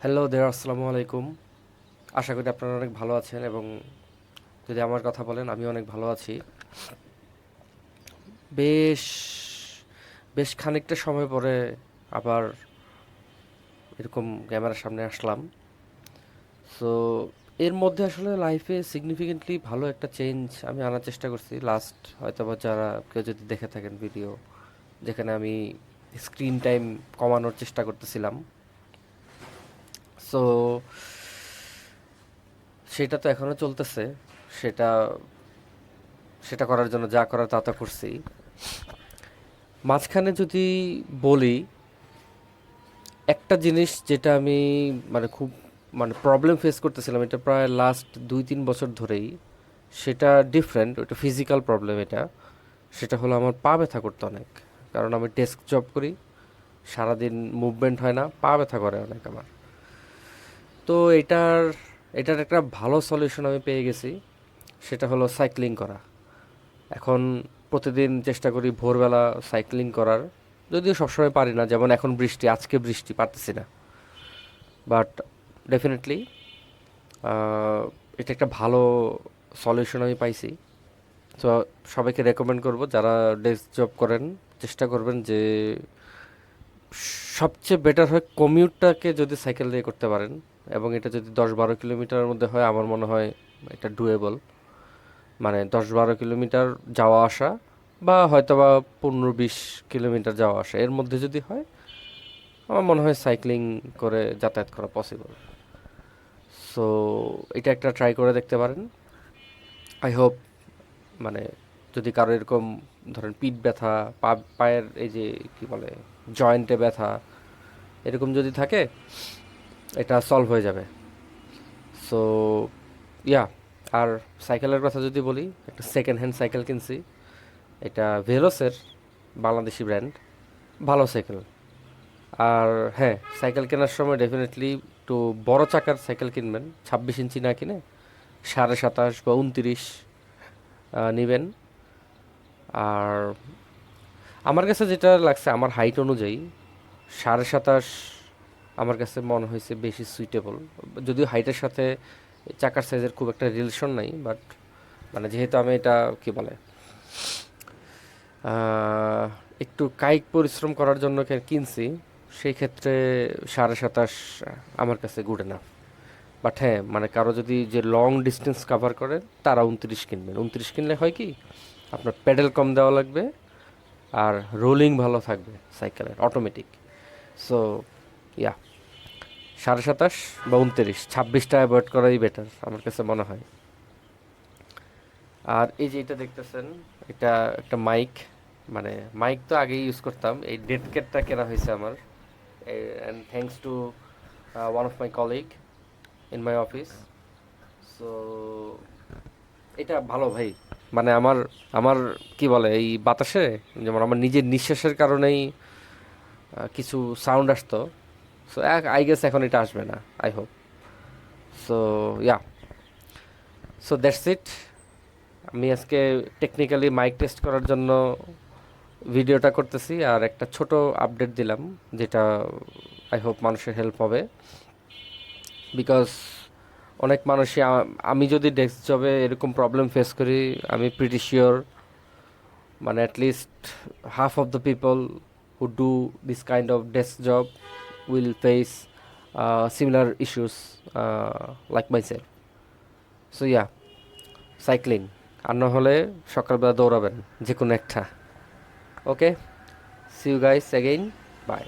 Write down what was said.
Hello দেয়ার, আসসালামু আলাইকুম। আশা করি আপনারা অনেক ভালো আছেন এবং যদি আমার কথা বলেন আমি অনেক ভালো আছি। বেশ বেশ খানিকটা সময় পরে আবার এরকম ক্যামেরার সামনে আসলাম। সো এর মধ্যে আসলে লাইফে সিগনিফিকেন্টলি ভালো একটা চেঞ্জ আমি আনার চেষ্টা করছি। লাস্ট হয়তো বা যারা কেউ যদি দেখে থাকেন ভিডিও, যেখানে আমি স্ক্রিন টাইম কমানোর চেষ্টা করতেছিলাম। সো সেটা তো এখনও চলতেছে। সেটা সেটা করার জন্য যা করার তা তো করছি। মাঝখানে যদি বলি, একটা জিনিস যেটা আমি খুব প্রবলেম ফেস করতেছিলাম, এটা প্রায় লাস্ট 2-3 বছর ধরেই। সেটা ডিফারেন্ট, ওটা ফিজিক্যাল প্রবলেম। এটা সেটা হলো আমার পা ব্যথা করতে অনেক, কারণ আমি ডেস্ক জব করি, সারাদিন মুভমেন্ট হয় না, পা ব্যথা করে অনেক আমার। তো এটার একটা ভালো সলিউশন আমি পেয়ে গেছি, সেটা হলো সাইক্লিং করা। এখন প্রতিদিন চেষ্টা করি ভোরবেলা সাইক্লিং করার, যদিও সবসময় পারি না। যেমন এখন বৃষ্টি, আজকে বৃষ্টি, পারতেছি না। বাট ডেফিনেটলি এটা একটা ভালো সলিউশন আমি পাইছি। তো সবাইকে রেকমেন্ড করব, যারা ডেস্ক জব করেন, চেষ্টা করবেন যে সবচেয়ে বেটার হয় কমিউটটাকে যদি সাইকেল দিয়ে করতে পারেন, এবং এটা যদি 10-12 কিলোমিটারের মধ্যে হয়, আমার মনে হয় এটা ডুয়েবল। 10-12 কিলোমিটার যাওয়া আসা, বা হয়তো বা 15-20 কিলোমিটার যাওয়া আসা, এর মধ্যে যদি হয়, আমার মনে হয় সাইক্লিং করে যাতায়াত করা পসিবল। সো এটা একটা ট্রাই করে দেখতে পারেন। আই হোপ, মানে যদি কারো এরকম ধরেন পিঠ ব্যথা, পায়ের এই যে কি বলে জয়েন্টে ব্যথা, এরকম যদি থাকে, এটা সলভ হয়ে যাবে। So yeah. আর সাইকেলের কথা যদি বলি, একটা সেকেন্ড হ্যান্ড সাইকেল কিনছি। এটা ভেলোসের, বাংলাদেশি ব্র্যান্ড, ভালো সাইকেল। আর হ্যাঁ, সাইকেল কেনার সময় ডেফিনেটলি একটু বড় চাকার সাইকেল কিনবেন, 26 ইঞ্চি না কিনে 27.5 বা 29 নেবেন। আর আমার কাছে যেটা লাগছে, আমার হাইট অনুযায়ী 27.5 আমার কাছে মনে হয়েছে বেশি সুইটেবল। যদিও হাইটের সাথে চাকার সাইজের খুব একটা রিলেশন নাই, বাট যেহেতু আমি এটা কি বলে আহ, একটু কায়িক পরিশ্রম করার জন্য কিনছি, সেই ক্ষেত্রে 27.5 আমার কাছে গুড এনাফ। বাট হ্যাঁ, কারো যদি যে লং ডিস্টেন্স কাভার করে, তারা 29 কিনবেন। 29 কিনলে হয় কি, আপনার প্যাডেল কম দেওয়া লাগবে, আর রোলিং ভালো থাকবে সাইকেলের, অটোমেটিক। সো ইয়া, 27.5 বা 29, 26টা অ্যাভয়েড করাই বেটার আমার কাছে মনে হয়। আর এই যে এটা দেখতেছেন, এটা একটা মাইক। মাইক তো আগেই ইউজ করতাম, এই ডেড ক্যাটটা কেনা হয়েছে আমার, and thanks to one of my colleague in my office. So এটা ভালো ভাই। আমার আমার কি বলে, এই বাতাসে যেমন আমার নিজের নিঃশ্বাসের কারণেই কিছু সাউন্ড আসতো। সো আই গেস এখন এটা আসবে না, I hope. So yeah, so that's it. আমি আজকে টেকনিক্যালি মাইক টেস্ট করার জন্য ভিডিওটা করতেছি, আর একটা ছোট আপডেট দিলাম, যেটা আই হোপ মানুষের হেল্প হবে। বিকজ অনেক মানুষই আমি যদি ডেস্ক জবে এরকম প্রবলেম ফেস করি, আমি pretty sure at least half of the people who do this kind of desk job will face similar issues like myself. So yeah, cycling, আর না হলে সকালবেলা দৌড়াবেন যে কোনো একটা। Okay, see you guys again, by.